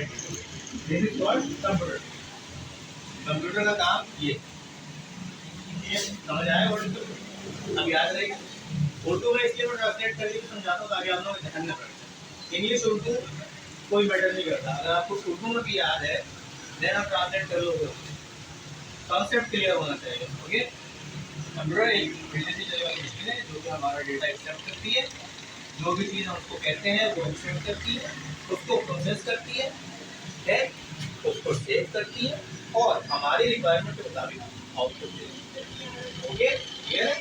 This is called computer. Computer का काम ये समझ आया? वर्ड अब याद रहेगा। उर्दू में इसलिए मैं ट्रांसलेट करके समझाता हूँ ताकि आप लोग ध्यान में पड़े। इंग्लिश उर्दू कोई मैटर नहीं करता, अगर आपको उर्दू में भी याद है देन आप ट्रांसलेट कर लोगे। कॉन्सेप्ट क्लियर होना चाहिए। ओके, कंप्यूटर एक बिजली से चलने वाली मशीन है जो कि हमारा डेटा एक्सेप्ट करती है, जो भी चीज़ हम उसको कहते हैं वो एक्सेप्ट करती है, उसको प्रोसेस करती है, उसको सेव करती है और हमारी रिक्वायरमेंट के मुताबिक आउटपुट देती है। ओके, क्लियर है?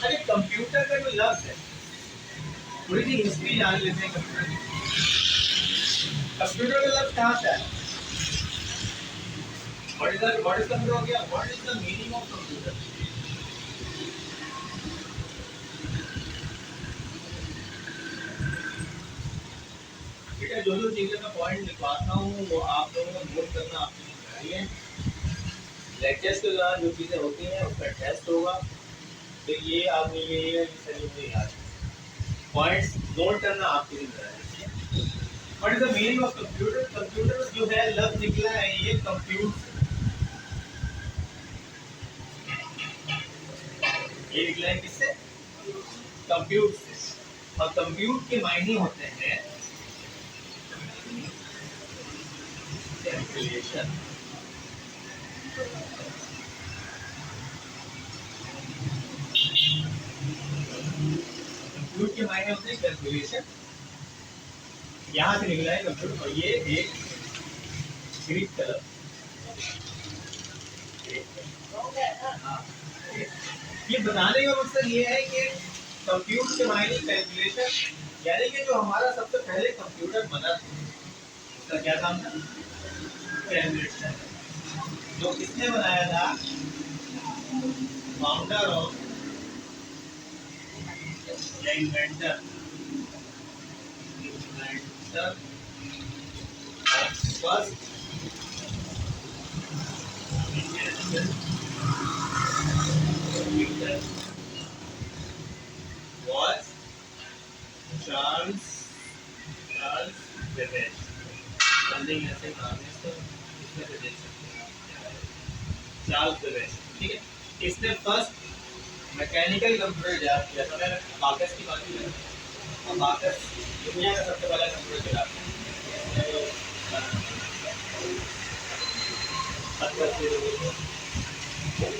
अरे कंप्यूटर का जो लफ्ज़ है, थोड़ी सी हिस्ट्री जान लेते हैं कंप्यूटर की। कंप्यूटर का लफ्ज़ कहाँ से आया? What is computer हो गया? What is the meaning of computer? बेटा जो चीजें मैं पॉइंट लिखवाता हूँ वो आप लोगों को नोट करना आपकी जिम्मेदारी है। लेक्चर्स के दौरान जो चीजें होती हैं उसका टेस्ट होगा, तो ये आप ये सही नहीं याद, पॉइंट्स नोट करना आपकी जिम्मेदारी है। What is the meaning of computer? Computer जो है लफ्ज निकला है ये कंप्यूट, ये निकला है किससे? कंप्यूट से। और कंप्यूट के मायने होते हैं कैलकुलेशन। कंप्यूट के मायने होते हैं कैलकुलेशन, यहाँ से निकला है कंप्यूटर। और ये एक ग्रीक कलर, ये बताने का मकसद ये है कि कंप्यूटर के मायने कैलकुलेशन, यानी कि जो हमारा सबसे पहले कंप्यूटर बना था उसका क्या काम था? कैलकुलेशन। जो किसने बनाया था? Founder of inventor first computer was Charles Babbage। Something ऐसे नाम है इसका, इसमें से देख सकते हैं चार्ल्स बेबेज। ठीक है, इसने फर्स्ट मैकेनिकल कंप्यूटर तैयार किया था। मैंने बाकस की बात की है, बाकस दुनिया का सबसे पहला कंप्यूटर तैयार किया।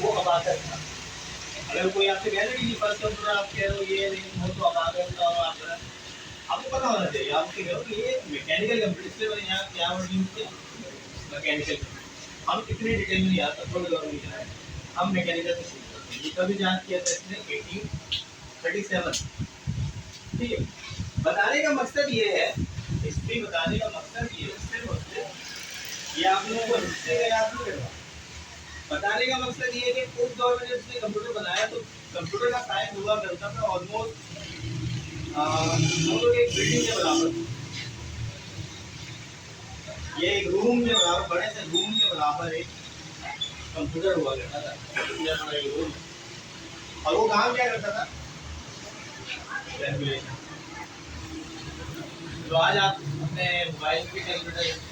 वो अबाकस था। अगर कोई आपसे कह रहे कि फर्स्ट कंप्यूटर आप कह रहे हो ये नहीं हो तो अबाकस का, और आपको पता होना चाहिए। आप कह रहे हो कि ये मैकेनिकल कंप्यूटर, इसलिए मैंने यहाँ क्या वर्ड यूज किया? मैकेनिकल। हम इतनी डिटेल में याद थोड़ी देर नहीं जाए, हम मैकेनिकल से शुरू करते हैं। ये कभी जांच किया था इसने 1837। ठीक है, बताने का मकसद ये है, हिस्ट्री बताने का मकसद ये सिर्फ ये आप लोगों को हिस्ट्री का याद नहीं करवा, बताने का मकसद ये है कि उस दौर में जब इसने कंप्यूटर बनाया तो कंप्यूटर का साइज हुआ करता था ऑलमोस्ट एक बिल्डिंग के बराबर। ये एक रूम के बराबर, बड़े से रूम के बराबर एक कंप्यूटर हुआ करता था। रूम, और वो काम क्या करता था? कैलकुलेशन। तो आज आप अपने मोबाइल पे कैलकुलेटर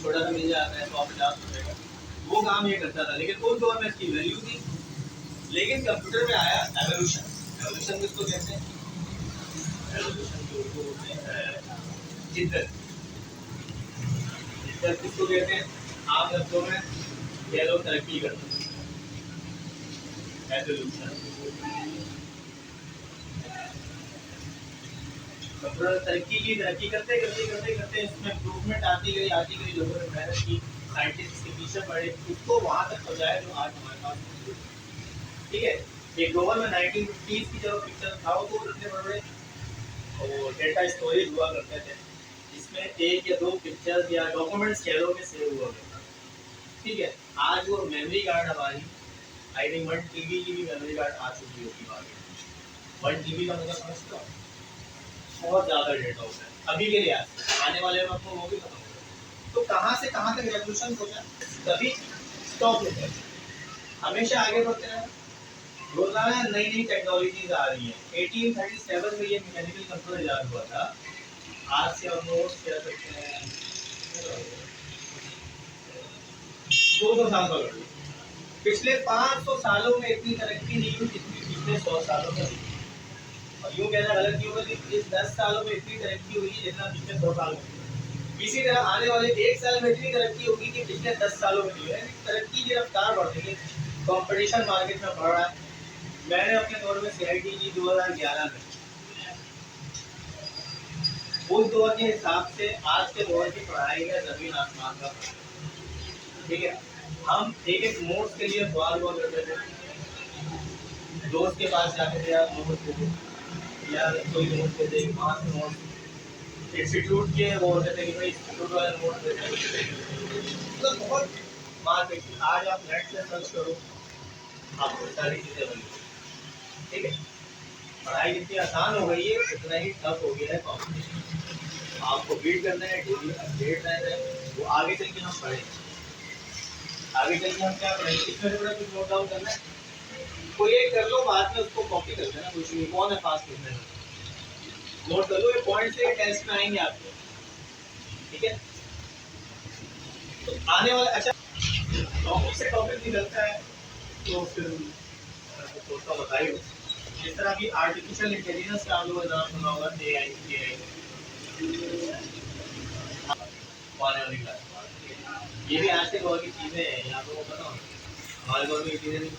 छोटा सा मिल जाता है, 150 का, वो काम ये करता था। लेकिन उस दौर में इसकी वैल्यू थी। लेकिन कंप्यूटर में आया एवोल्यूशन। एवोल्यूशन किसको कहते हैं? एवोल्यूशन जो उनको बोलते हैं जिद्दत। जिद्दत किसको कहते हैं? आम शब्दों में ये लोग तरक्की करते हैं, एवोल्यूशन। कंप्यूटर तरक्की करते इसमें इम्प्रूवमेंट आती गई लोगों ने मेहनत की, साइंटिस्ट के पीछे पड़े, उसको वहाँ तक पहुँचाया जो आज हमारे पास मौजूद है। ठीक है, एक ग्लोबल में 1950s की जब पिक्चर था तो इतने बड़े डेटा स्टोरेज हुआ करते थे, जिसमें 1 या 2 पिक्चर्स या डॉक्यूमेंट्स कैलों में सेव हुआ करता था। ठीक है, आज वो मेमोरी कार्ड हमारी आई थिंक 1 TB की भी मेमोरी कार्ड आ चुकी होगी। 1 TB का मतलब समझते हो? बहुत ज़्यादा डेटा होता है अभी के लिए, आने वाले में आपको वो भी खत्म होगा। तो कहाँ से कहाँ तक रेवोल्यूशन हो जाए, कभी स्टॉप नहीं करते, हमेशा आगे बढ़ते हैं। रोजाना नई नई टेक्नोलॉजीज आ रही हैं। 1837 में ये मैकेनिकल कंप्यूटर इजाद हुआ था, आज से ऑलमोस्ट कह सकते हैं 200 साल का लड़ लो। पिछले 500 सालों में इतनी तरक्की नहीं हुई जितनी पिछले 100 सालों में हुई। और यूँ कहना गलत नहीं होगा कि इस 10 सालों में इतनी तरक्की हुई है जितना पिछले 100 साल में हुई। इसी तरह आने वाले 1 साल में इतनी तरक्की होगी कि पिछले 10 सालों में हुई है। तरक्की की रफ्तार बढ़ रही है, कॉम्पिटिशन मार्केट में बढ़ रहा है। मैंने अपने दौर में CIT की 2011 में उस दौर के हिसाब से आज के दौर की पढ़ाई है जमीन आसमान का। ठीक है, हम एक एक नोट्स के लिए सवाल हुआ करते थे, दोस्त के पास जाते थे, आप नोट्स दे दे या कोई नोट दे दे, वहाँ से नोट इंस्टीट्यूट के वो होते थे कि भाई इंस्टीट्यूट वाले नोट देते थे। मतलब बहुत मार्केट। आज आप नेट से सर्च करो, आपको सारी चीज़ें बनी। ठीक है, पढ़ाई जितनी आसान हो गई है उतना ही टफ हो गया है कॉम्पिटिशन। आपको बीट करना है, डेली अपडेट रहना है, वो आगे चल के हम पढ़ें। आगे चल के हम क्या पढ़ेंगे, इसमें थोड़ा कुछ नोट डाउन करना है, कोई एक कर लो, बाद में उसको कॉपी कर देना, कुछ नहीं, कौन है पास करने में, नोट कर लो, ये पॉइंट से टेस्ट में आएंगे आपके। ठीक है, तो आने वाला अच्छा टॉपिक से टॉपिक निकलता है तो फिर सोचता बताइए। जिस तरह की आर्टिफिशियल इंटेलिजेंस का आप लोगों ने नाम सुना होगा, AI आने वाली क्लास, ये भी आज के दौर की चीज़ें हैं, ये आप लोगों को पता हो। हमारे दौर में ये चीज़ें नहीं,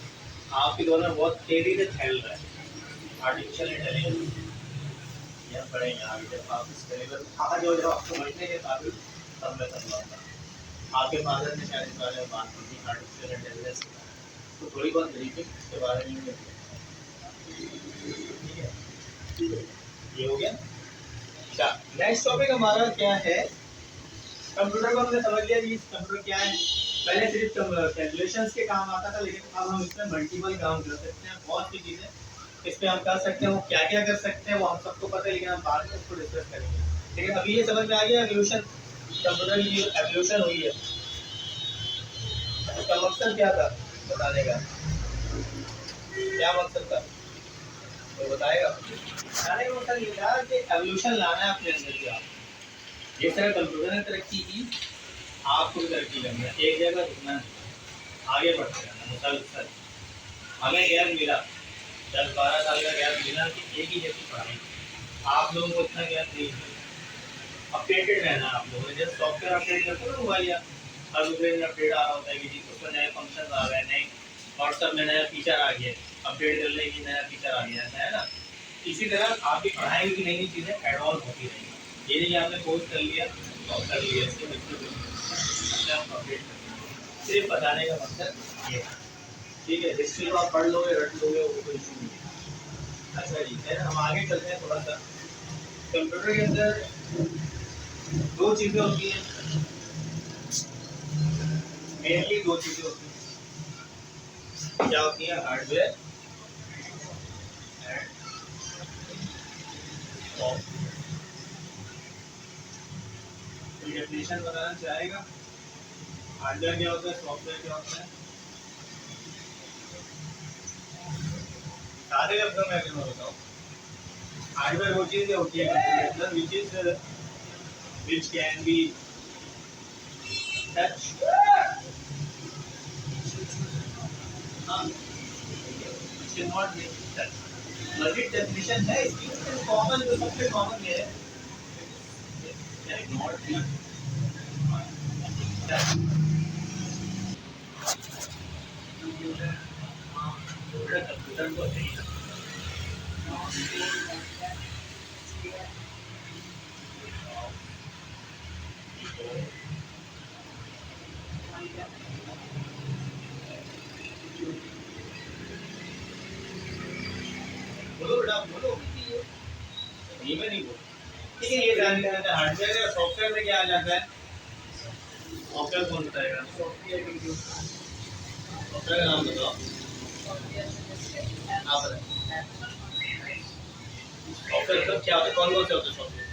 आपके दौर में बहुत तेज़ी से फैल रहा है आर्टिफिशियल इंटेलिजेंस। ये पढ़ेंगे आगे जब आप इस लेवल आज जो आपको समझने के काबिल तब मैं समझाऊंगा। आपके फादर ने शायद इस बारे में बात की थी आर्टिफिशियल इंटेलिजेंस, तो थोड़ी बहुत ब्रीफिंग इसके बारे में। ठीक है, ये हो गया। अच्छा, नेक्स्ट टॉपिक हमारा क्या है, कंप्यूटर को हमने समझ लिया कि कंप्यूटर क्या है। पहले सिर्फ कैलकुलेशंस के काम आता था, लेकिन अब हम इसमें मल्टीपल काम कर सकते हैं, बहुत सी चीज़ें इसमें हम कर सकते हैं। वो क्या क्या कर सकते हैं वो हम सबको पता है, लेकिन हम बाद में उसको डिस्कस करेंगे। लेकिन अभी ये समझ में आ गया एवोल्यूशन, कंप्यूटर की जो एवोल्यूशन हुई है उसका मकसद क्या था बताने का, क्या मकसद था तो बताएगा। बताने का मकसद ये था कि एवोल्यूशन लाना है अपने अंदर की। आप जिस तरह कंप्यूटर ने तरक्की की, आपको भी तरक्की करनी है, एक जगह रुकना है, आगे बढ़ते रहना मुसलसल। हमें गैप मिला 10-12 साल का गैप मिला कि एक ही जैसी पढ़ाई, आप लोगों को इतना गैप नहीं है, अपडेटेड रहना आप लोगों ने। जैसे सॉफ्टवेयर अपडेट करते हो ना मोबाइल, या हर दूसरे दिन अपडेट आ रहा होता है कि जी उसमें नए फंक्शन आ गए, नए व्हाट्सएप में नया फीचर आ गया, अपडेट कर लेगी नया फीचर आ गया, ऐसा है ना। इसी तरह आपकी पढ़ाई की नई नई चीज़ें एड ऑन होती रहेंगी। ये नहीं आपने कोर्स कर लिया और कर लिया, इससे बिल्कुल अपने अपडेट कर, सिर्फ बताने का मकसद ये है। ठीक है, हिस्ट्री को आप पढ़ लोगे रट लोगे वो कोई इशू नहीं है। अच्छा जी, है ना, हम आगे चलते हैं थोड़ा सा। कंप्यूटर के अंदर दो चीज़ें होती हैं, मेनली दो चीज़ें होती हैं। क्या होती है, हार्डवेयर एंड सॉफ्टवेयर। कोई डेफिनेशन बताना चाहेगा, हार्डवेयर क्या होता है, सॉफ्टवेयर क्या होता है? सारे लफ्जों में अगर मैं बताऊँ, हार्डवेयर वो चीज़ होती है computer which can be touched, which cannot be touched। मजीद डेफिनेशन है इसकी, कॉमन जो सबसे कॉमन ये है, cannot be touched। कंप्यूटर को नहीं बोलो बेटा, बोलो नहीं, मैं नहीं बोल। ठीक है, ये जान लेना है हार्डवेयर या सॉफ्टवेयर में क्या आ जाता है। सॉफ्टवेयर कौन बताएगा, सॉफ्टवेयर का नाम बताओ आप बताएं। सॉफ्टवेयर मतलब क्या होता है, कौन कौन से होते हैं software?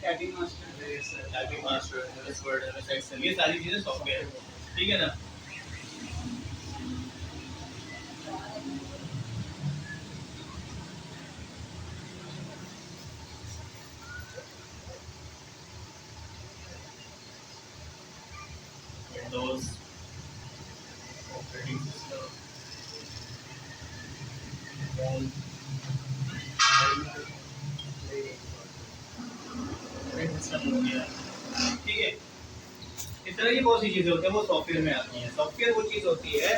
Typing master, MS Word, MS Excel, ये सारी चीज़ें सॉफ्टवेयर है। ठीक है ना। विंडोज ऑपरेटिंग सिस्टम, सिस्टम हो गया, ठीक है। इस तरह की बहुत सी चीजें होती हैं, वो सॉफ्टवेयर में आती हैं। सॉफ्टवेयर वो चीज होती है,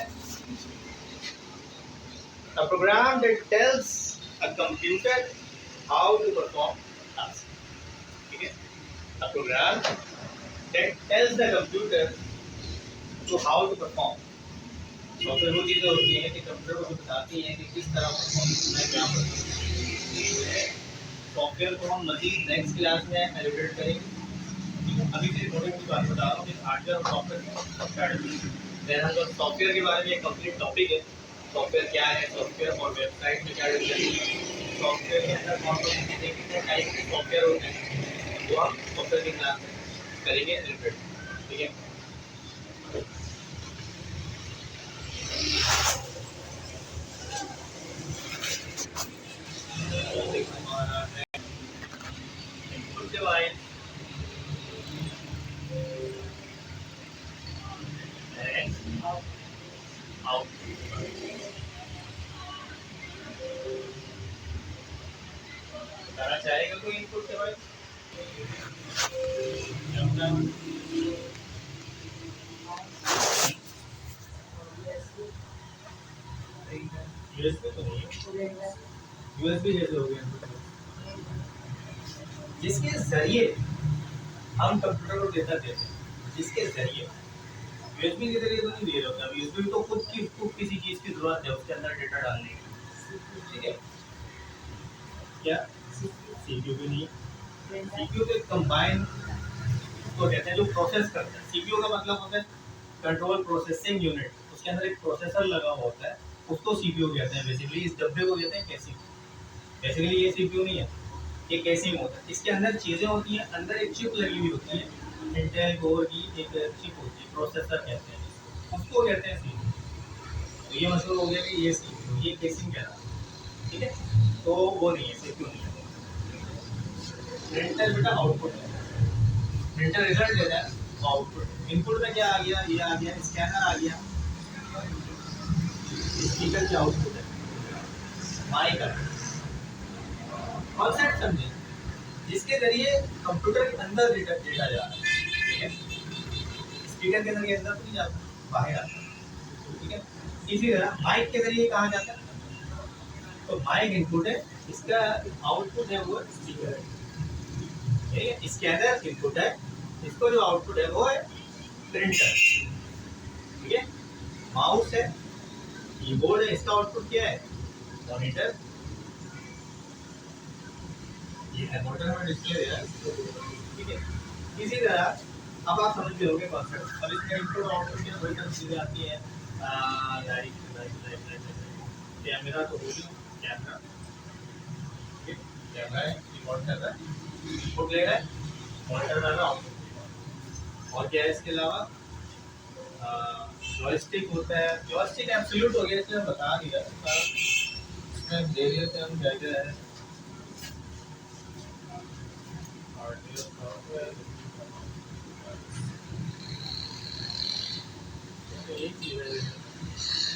a program that tells a computer how to perform task, ठीक है। a program that tells the computer to how to perform। Software वो चीजें होती हैं कि कंप्यूटर को बताती हैं कि किस तरह परफॉर्म करना है, क्या परफॉर्म है। सॉफ्टवेयर को हम मजीद नेक्स्ट क्लास में एलिब्रेट करेंगे। अभी से मोटी मोटी बात बता रहा हूँ कि हार्डवेयर और सॉफ्टवेयर हम लोग सॉफ्टवेयर के बारे में एक कंप्लीट टॉपिक है। सॉफ्टवेयर क्या है, सॉफ्टवेयर और वेबसाइट में क्या डिफरेंस है, सॉफ्टवेयर के अंदर कौन कौन सी चीज़ें, कितने टाइप के सॉफ्टवेयर होते हैं, वो हम सॉफ्टवेयर की क्लास में करेंगे एलिब्रेट, ठीक है। हमारा इनपुट डिवाइस बताना चाहेगा कोई इनपुट डिवाइस? यूएसबी तो नहीं है, यूएसबी जैसे हो गया, जिसके जरिए हम कंप्यूटर को डेटा देते हैं, जिसके जरिए यूएसबी के जरिए तो नहीं दे रहे होते। अब यूएसबी तो खुद किसी चीज की जरूरत है उसके अंदर डेटा डालने की, ठीक है। क्या सीपीयू भी नहीं, सीपीयू के कंबाइन तो कहते हैं जो प्रोसेस करता है। सीपीयू का मतलब होता है कंट्रोल प्रोसेसिंग यूनिट, उसके अंदर एक प्रोसेसर लगा होता है, उसको सीपीयू कहते हैं। बेसिकली इस डब्बे को कहते हैं कैसिंग। बेसिकली ये सीपीयू नहीं है, ये कैसिंग होता है। इसके अंदर चीज़ें होती हैं, अंदर एक चिप लगी हुई होती है, इंटेल कोर की एक चिप होती है, प्रोसेसर कहते हैं उसको कहते हैं सीपीयू। तो ये मशहूर हो गया कि ये सीपीयू, ये कैसिंग कह रहा है, ठीक है। तो वो नहीं है, सीपीयू नहीं है। प्रिंटर बेटा आउटपुट है, प्रिंटर रिजल्ट देता है, आउटपुट इनपुट में क्या आ गया, ये आ गया, स्कैनर आ गया, स्पीकर की आउटपुट है, माइक है। कॉन्सेप्ट समझे, जिसके जरिए कंप्यूटर के अंदर डेटा जा रहा है, ठीक है। स्पीकर के जरिए अंदर तो नहीं जाता, बाहर आता है, ठीक है। इसी तरह माइक के जरिए कहाँ जाता है, तो माइक इनपुट है, इसका आउटपुट है वो स्पीकर है, स्कैनर इनपुट है, इसको जो आउटपुट है वो है प्रिंटर, ठीक है। माउस है, कीबोर्ड है, इसका आउटपुट क्या है, मॉनिटर, ये है मॉनिटर में डिस्प्ले है, ठीक है। इसी तरह अब आप समझ गए होंगे कॉन्सेप्ट। अब इसमें इनपुट और आउटपुट की वही तरह चीजें आती हैं, कैमरा तो होगी, कैमरा, ठीक है, कैमरा है, रिकॉर्ड कर रहा है, इनपुट ले रहा है, मॉनिटर कर रहा है, आउटपुट। और क्या है इसके अलावा, जॉयस्टिक होता है। जॉयस्टिक एब्सोल्यूट हो गया, इसलिए बता दिया, इसमें दे दिए थे हम, क्या है एक चीज़ है,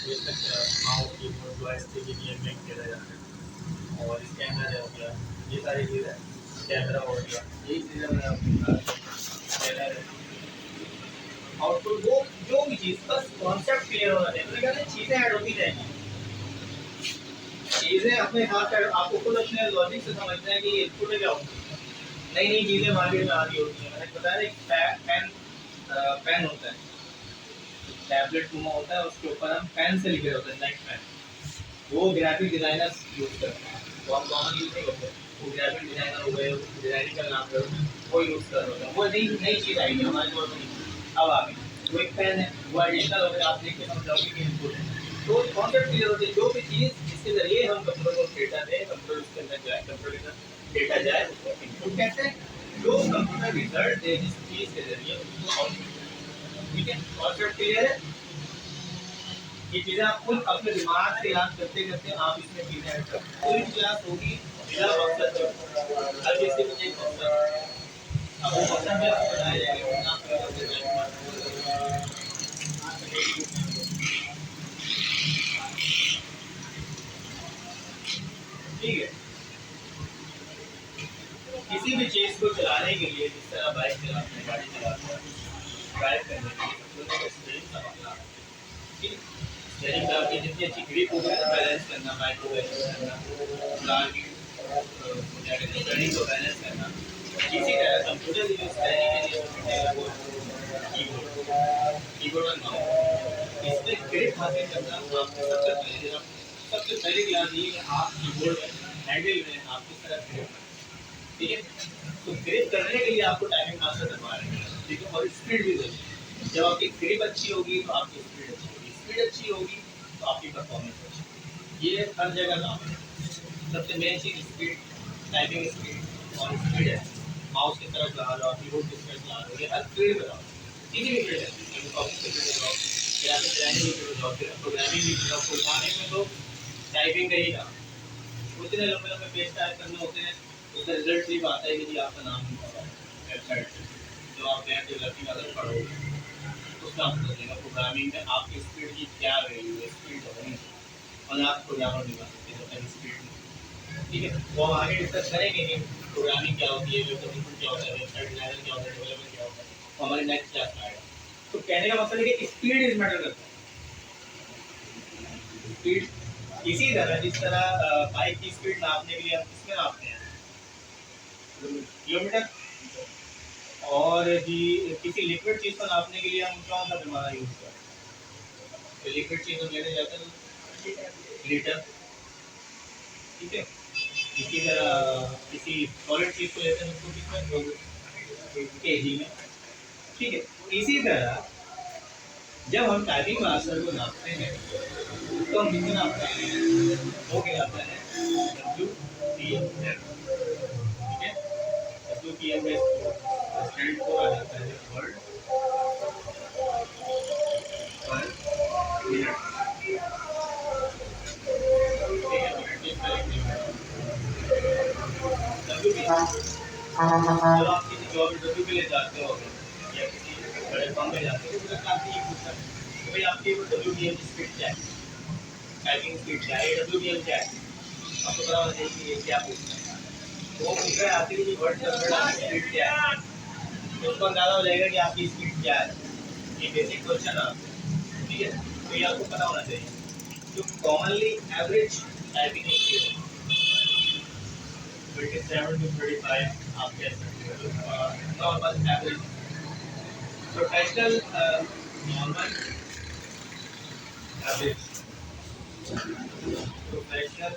ये तक माउस कीबोर्ड जॉयस्टिक के लिए मेक किया जाता है, और स्कैनर हो गया, ये सारी चीज़ें, कैमरा हो गया, यही चीज़ें स्कैनर, आउटपुट, वो जो भी चीज़, बस कॉन्सेप्ट क्लियर होना चाहिए। तो कहते हैं चीज़ें ऐड होती जाएंगी, चीज़ें अपने हाथ ऐड, आपको खुद अपने लॉजिक से समझना है कि ये इनपुट है क्या होता है। नई नई चीज़ें मार्केट में आ रही होती हैं। मैंने बताया एक पेन होता है, टैबलेट फूमा होता है, उसके ऊपर हम पेन से लिखे होते हैं, नाइट पेन, वो ग्राफिक डिजाइनर्स यूज करते हैं, तो हम कॉमन यूज नहीं करते। वो ग्राफिक डिजाइनर हो गए, डिजाइनिंग का काम करते हैं, वो यूज कर रहे हैं। वो नई चीज़ आई है हमारे पास नहीं, अब आ गई। वो एक पेन है, वो एडिशनल हो गया, आप देखिए समझाओगे कि इनपुट है। तो कॉन्सेप्ट क्लियर होती है, जो भी चीज़ जिसके जरिए हम कंप्यूटर को डेटा दें, कंप्यूटर उसके अंदर जाए, कंप्यूटर के अंदर डेटा जाए, उसको इनपुट कहते हैं। जो कंप्यूटर रिजल्ट दे जिस चीज़ के जरिए, उसको आउटपुट, ठीक है। कॉन्सेप्ट क्लियर है। ये चीज़ें आप खुद अपने दिमाग से याद करते करते आप इसमें चीज़ें ऐड कर, कोई भी क्लास होगी बिना मकसद के, हर चीज़ के पीछे एक मकसद है। अब वो मकसद भी आपको बताया जाएगा, ठीक है। किसी भी चीज को चलाने के लिए, जिस तरह बाइक चलाते हैं, गाड़ी चलाते हैं, ड्राइव करने के लिए सबसे पहले स्टीयरिंग का मसला है। ठीक है, स्टीयरिंग का आपकी जितनी अच्छी ग्रिप होगी ना, बैलेंस करना, बाइक को बैलेंस करना, कार की क्या कहते हैं स्टीयरिंग को बैलेंस करना। इसी तरह कंप्यूटर की जो स्टीयरिंग के लिए वो कीबोर्ड और माउस, इसमें ग्रिप हासिल करना आपको सबसे पहले ध्यान दिए कि आप कीबोर्ड में हैंडल में आप किस तरह ग्रिप, ठीक है। तो ग्रिप करने के लिए आपको टाइमिंग मास्टर करवा रहे हैं, ठीक है, और स्पीड भी जरूरी है। जब आपकी ग्रिप अच्छी होगी तो आपकी स्पीड अच्छी होगी, स्पीड अच्छी होगी तो आपकी परफॉर्मेंस अच्छी होगी। ये हर जगह काम है। सबसे मेन चीज़ स्पीड, टाइपिंग स्पीड और स्पीड है। माउस की तरफ लगा लो, कीबोर्ड की तरफ लगा लो, ये हर फील्ड में लगाओ, किसी भी फील्ड है, ऑफिस के फील्ड में लगाओ, ग्राफिक डिजाइनिंग की फील्ड में जाओ, प्रोग्रामिंग की फील्ड में, प्रोग्रामिंग में तो टाइपिंग का ही काम, उतने लंबे लंबे पेज टाइप करने होते हैं, उसका रिजल्ट सिर्फ आता है कि जी आपका नाम नहीं पता वेबसाइट से, जो आप वेब डेवलपिंग अगर पढ़ोगे उसका आपको बताएगा प्रोग्रामिंग में आपकी स्पीड की क्या वैल्यू है, स्पीड होनी और आप प्रोग्रामर नहीं बन सकते जब तक स्पीड नहीं। ठीक है, वो हम आगे डिस्कस करेंगे कि प्रोग्रामिंग क्या होती है, वेब डेवलपमेंट क्या होता है, वेबसाइट डिजाइनर क्या होता है, डेवलपर क्या होता है, वो हमारे नेक्स्ट क्लास में आएगा। तो कहने का मतलब है कि स्पीड इज मैटर करता है। स्पीड इसी तरह जिस तरह बाइक की स्पीड नापने के लिए हम किसमें नापते हैं, किलोमीटर, और जी किसी लिक्विड चीज को नापने के लिए हम कौन सा पैमाना यूज करते हैं, तो लिक्विड चीज हम लेने जाते हैं लीटर, ठीक है। इसी तरह किसी सॉलिड चीज को लेते हैं उसको किसमें, केजी में, ठीक है। इसी तरह जब हम टाइपिंग मास्टर को नापते हैं तो हम कितने नापते हैं, वो कहलाता है WPM, ठीक है। WPM में स्टैंड को आ जाता है वर्ड पर मिनट, ठीक है। जब आप किसी जॉब इंटरव्यू के लिए जाते हो या किसी बड़े फॉर्म में जाते हो तो आपसे ये पूछता है कि भाई आपकी WPM की स्पीड क्या है, टाइपिंग स्पीड क्या है, WPM क्या है, आपको पता होना चाहिए कि ये क्या पूछता है। तो वो पूछ रहा है आपके लिए वर्ड की स्पीड क्या है, तो उसको अंदाजा हो जाएगा कि आपकी स्पीड क्या है। ये बेसिक क्वेश्चन है, ठीक है। तो ये आपको पता होना चाहिए। जो commonly average typing speed 27 to 35 आप कह सकते हो normal average. Professional normal average, professional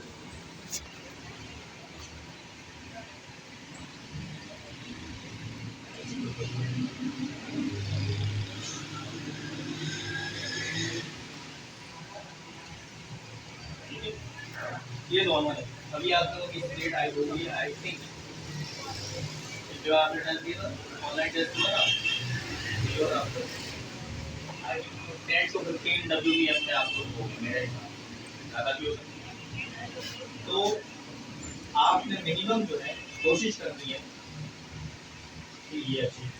ये नॉर्मल है। अभी आप लोगों की स्पीड आई होगी आई थिंक जो आपने टेस्ट दिया ऑनलाइन टेस्ट दिया ये आपको आई थिंक 10 to 15 WPM में आपको होगी मेरे ज़्यादा भी हो सकती है। तो आपने मिनिमम जो है कोशिश करनी है कि ये अचीव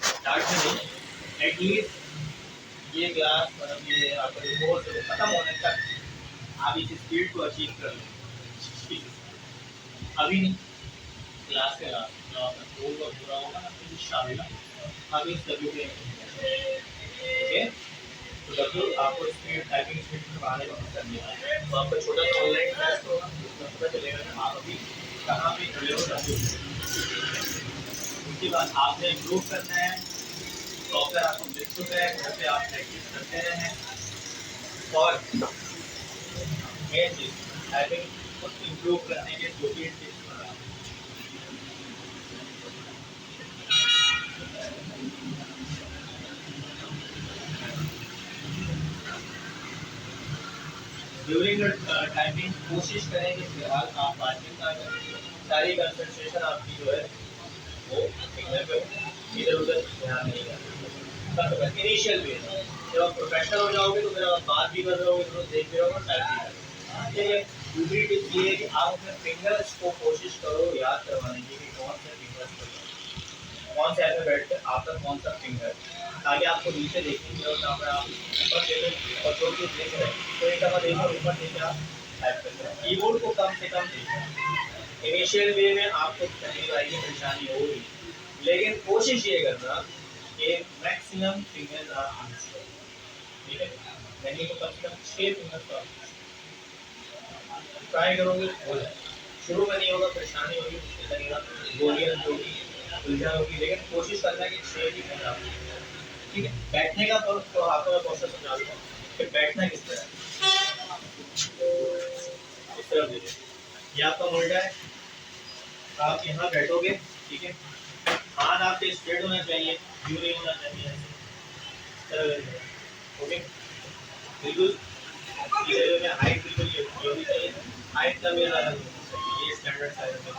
स्टार्ट में नहीं, एटलीस्ट ये क्लास मतलब ये आपका जो कोर्स है खत्म होने तक आप इस स्पीड को अचीव कर लें। अभी नहीं, क्लास के लास्ट जब आपका कोर्स और पूरा होगा ना तो इंशाल्लाह आप इस WPM ठीक है। तो W आपको स्पीड टाइपिंग स्पीड में बढ़ाने का मकसद नहीं है, तो आपका छोटा सा ऑनलाइन टेस्ट होगा उसमें पता चलेगा कि आप अभी कहाँ पे खड़े हो जाते हो। उसके बाद आपने इम्प्रूव करना है, सॉफ्टवेयर आपको मिल चुका है, घर पे आप प्रैक्टिस करते रहें और मेन चीज़ टाइपिंग को इम्प्रूव करने के 2-3 टिप्स बताएं। ड्यूरिंग टाइपिंग कोशिश करें कि फिलहाल आप बातचीत ना करें, सारी कंसंट्रेशन आपकी जो है वो फिंगर पे इधर उधर ध्यान नहीं करना। इनिशियल फेज जब आप प्रोफेशनल हो जाओगे तो फिर आप बात भी कर रहे होगे तो देख रहे होगे टाइप भी कर रहे हो। दूसरी टिप ये है कि आप अपने फिंगर्स को कोशिश करो याद करवाने की कि कौन से फिंगर्स कौन से अल्फाबेट पे आपका कौन सा फिंगर, ताकि आपको नीचे देखने की जरूरत ना पड़े, आप ऊपर देखें और जो चीज़ देख रहे हैं तो एक दफ़ा देखो ऊपर देखे आप टाइप करते हैं। कीबोर्ड को कम से कम देखें। इनिशियल वे में आपको तकलीफ आएगी, परेशानी होगी, लेकिन कोशिश ये करना कि मैक्सिमम फिंगर्स आप यूज करें, ठीक है। नहीं तो कम से कम 6 फिंगर्स तो आप ट्राई करोगे हो जाए। शुरू में नहीं होगा, परेशानी होगी, मुश्किल लगेगा, गोलियां होगी, उलझन होगी, लेकिन कोशिश करना है कि 6 फिंगर आप, ठीक है। बैठने का तो आपको मैं प्रोसेस समझा दूँ कि बैठना किस तरह है। इस तरह देखिए, ये आपका मुंडा है, आप यहाँ बैठोगे, ठीक है। हाथ आपके स्ट्रेट होना चाहिए, यूं नहीं होना चाहिए, इस तरह, ओके। बिल्कुल ये हाइट बिल्कुल ये होनी चाहिए, हाइट का मेरा ये स्टैंडर्ड साइज है।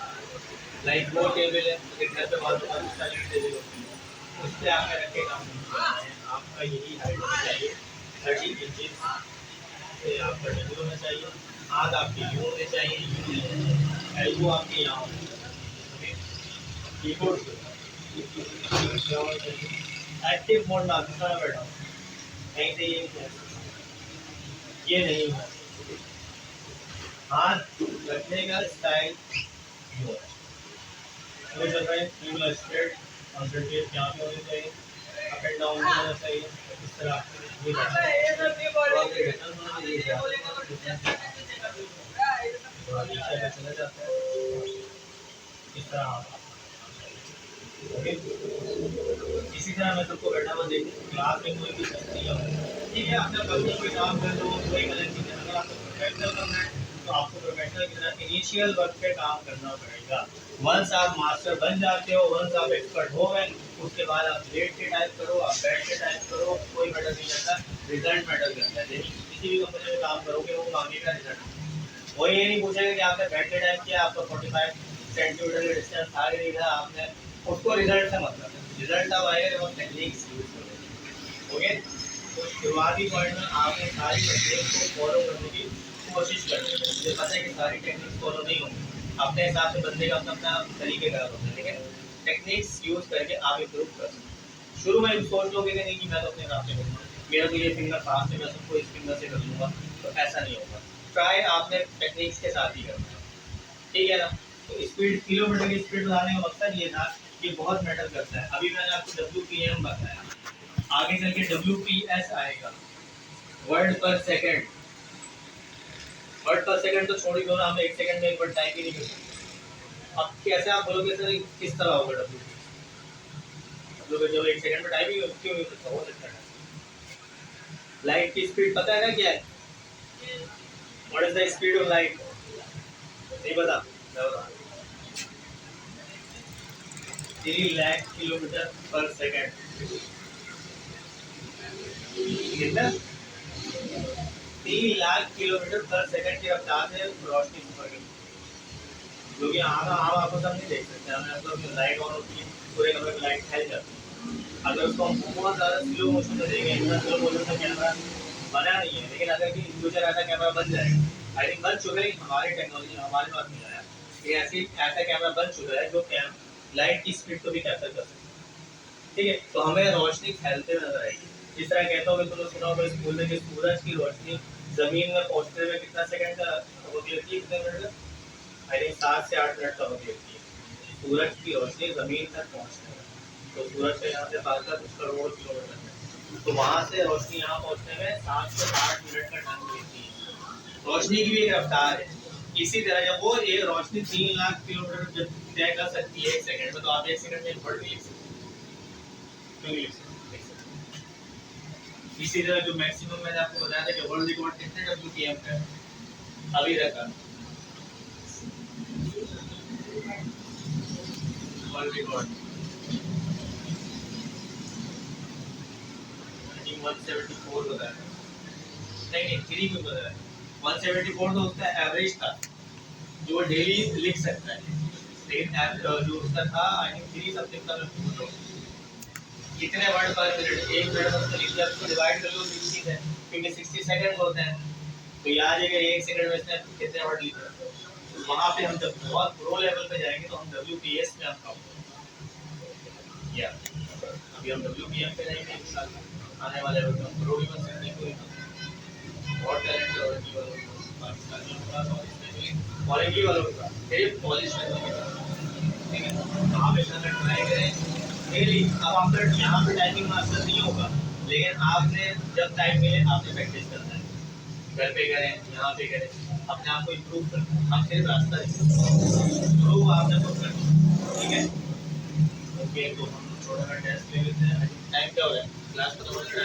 लाइक वो टेबल है, घर पे बात होता है स्टाइलिश टेबल होती है, उस पे आपका रखे काम करना है, आपका यही हाइट होनी चाहिए 30 इंचेस से आपका टेबल होना चाहिए। हाथ आपके यूं होने चाहिए, यूं नहीं, एल्बो आपके यहाँ होना चाहिए। कीबोर्ड एक्टिव मोड में आप दूसरा बैठा नहीं से ये नहीं होना, हाथ रखने का स्टाइल ये होना चाहिए, स्ट्रेट कॉन्सेंट्रेट यहाँ पे होनी चाहिए, अप एंड डाउन होना चाहिए, इस तरह ये चला जाता है, इस तरह। ओके, इसी तरह मैं सबको बैठा हुआ देखूँ, क्लास में कोई भी नहीं हो, ठीक है। अपना कभी कोई काम कर लो, कोई गलत चीज़ है, अगर आपको प्रोफेशनल करना है तो आपको प्रोफेशनल की तरह इनिशियल वर्क पे काम करना पड़ेगा। वंस आप मास्टर बन जाते हो, वंस आप एक्सपर्ट हो गए, उसके बाद आप लेट के टाइप करो, आप बैठ के टाइप करो, कोई मैटर नहीं करता, रिजल्ट मैटर करता है। लेकिन किसी भी कंपनी में काम करोगे वो मांगेगा रिजल्ट, वो ये नहीं पूछेगा कि आपने बैठ के टाइप किया, आपका 45 सेंटीमीटर का डिस्टेंस आ गई था, आपने उसको रिजल्ट से मतलब है, रिजल्ट अब आएगा जब हम टेक्निक्स यूज करेंगे। ओके, तो शुरुआती पॉइंट में आपने सारी टेक्निक्स को फॉलो करने की कोशिश करनी है। मुझे पता है कि सारी टेक्निक्स फॉलो नहीं होंगी, अपने हिसाब से बंदे का अपना अपना तरीके का होता है, लेकिन टेक्निक्स यूज करके आप इम्प्रूव कर सकते हैं। शुरू में सोच लोगे कि नहीं कि मैं तो अपने हिसाब से करूँगा, मेरा तो ये फिंगर फास्ट है, मैं सबको इस फिंगर से कर लूँगा, तो ऐसा नहीं होगा। ट्राई आपने टेक्निक्स के साथ ही करना है, ठीक है ना। तो स्पीड, किलोमीटर की स्पीड बढ़ाने का मकसद ये था, ये बहुत मैटर करता है। अभी मैंने आपको WPM बताया, आगे चल के WPS आएगा, वर्ड पर सेकंड। वर्ड पर सेकंड तो छोड़ ही दो ना, हम 1 सेकंड में एक वर्ड टाइप ही नहीं कर सकते। अब कैसे आप बोलोगे सर किस तरह होगा WPS, जब 1 सेकंड में टाइप ही क्यों नहीं हो सकता है। लाइट की स्पीड पता है ना क्या है, what is the speed of light, नहीं पता, 3 लाख किलोमीटर पर सेकंड, कितना, 3 लाख किलोमीटर पर सेकंड की रफ्तार से रोशनी ऊपर की, जो कि हम आपको सब नहीं देख सकते, हमें मतलब लाइट ऑन होती है, पूरे कमरे में लाइट फैल जाती है। अगर उसको हम बहुत ज़्यादा स्लो मोशन में देखें, इतना स्लो मोशन का कैमरा बना नहीं है, लेकिन अगर कि इन फ्यूचर ऐसा कैमरा बन जाएगा, आई थिंक बन चुका है, हमारी टेक्नोलॉजी हमारे पास नहीं आया, ये ऐसा कैमरा बन चुका है जो लाइट की स्पीड को भी कैप्चर कर सकता है, ठीक है। तो हमें रोशनी फैलते नजर आएगी। इस तरह कहता हूँ कि तुमने सुना होगा स्कूल में कि सूरज की रोशनी जमीन में पहुंचने में कितना सेकंड का वक्त लगती है, कितने मिनट का, आई थिंक 7 से 8 मिनट का वक्त लगती है सूरज की रोशनी जमीन तक पहुंचने में। तो सूरज से यहाँ से 5 करोड़ किलोमीटर है, तो वहाँ से रोशनी यहाँ पहुंचने में 7 से 8 मिनट का टाइम लगती है। रोशनी की भी एक रफ्तार है। इसी तरह जब वो एक रोशनी 3 लाख किलोमीटर जब तय कर सकती है 1 सेकंड में, तो आप 1 सेकंड में वर्ड नहीं लिख सकते। इसी तरह जो मैक्सिमम मैंने आपको बताया था कि वर्ल्ड रिकॉर्ड कितने WPM का है अभी तक, वर्ल्ड रिकॉर्ड 174 बताया, नहीं 3 को बताया, 174 तो उसका एवरेज था जो वो डेली लिख सकता है, लेकिन जो उसका था आई थिंक 3 समथिंग का, मैं भूल रहा हूँ कितने वर्ड पर मिनट, 1 मिनट में उसको लिख दिया, उसको डिवाइड कर लो 60 से, क्योंकि 60 सेकंड होते हैं, तो याद है कि 1 सेकंड में इसने कितने वर्ड लिखे। तो वहाँ पे हम जब बहुत प्रो लेवल पे जाएंगे तो हम WPS में हम काम करेंगे। अभी हम WPM पे रहेंगे इस साल आने वाले वक्त में प्रो भी बन सकते हैं कोई बहुत टैलेंट है और पाकिस्तान में थोड़ा सा स्पेशली क्वालिटी वालों का ये पॉलिश करने के ठीक है आप इतना ट्राई करें डेली। अब आपका यहाँ पे टाइपिंग मास्टर नहीं होगा लेकिन आपने जब टाइम मिले आपने प्रैक्टिस करना है घर पे करें यहाँ पे करें अपने आप को इम्प्रूव करना हम सिर्फ रास्ता इम्प्रूव आपने खुद करना ठीक है। ओके तो हम थोड़ा सा टेस्ट ले लेते हैं टाइम क्या हो रहा है क्लास खत्म होने का